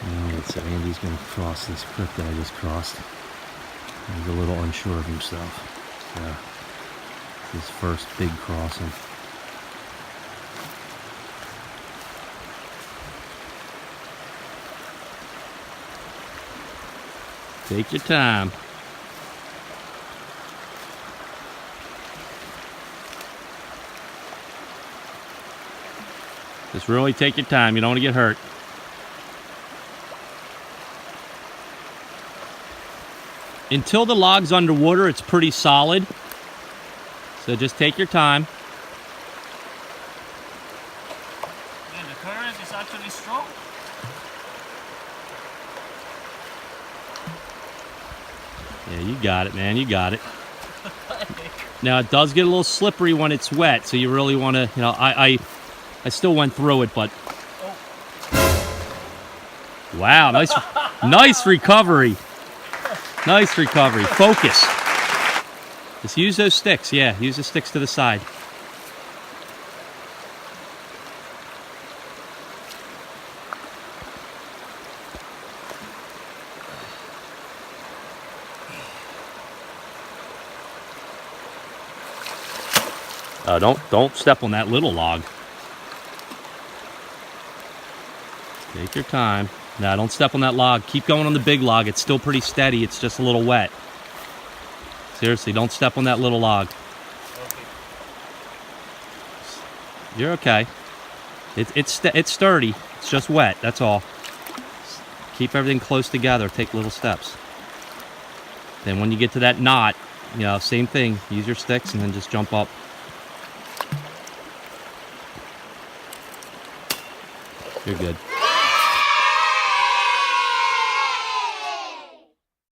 Alright, so Andy's going to cross this creek that I just crossed. He's a little unsure of himself. So, his first big crossing. Take your time. Just really take your time. You don't want to get hurt. Until the log's underwater, it's pretty solid. So just take your time. Yeah, the current is actually strong. Yeah, you got it, man. You got it. Now, it does get a little slippery when it's wet, so you really want to, you know, I still went through it, but... Wow, nice, nice recovery. Nice recovery. Focus. Just use those sticks. Yeah, use the sticks to the side. Don't step on that little log. Take your time. No, don't step on that log. Keep going on the big log. It's still pretty steady. It's just a little wet. Seriously, don't step on that little log. Okay. You're okay. It's sturdy. It's just wet. That's all. Keep everything close together. Take little steps. Then when you get to that knot, you know, same thing. Use your sticks and then just jump up. You're good.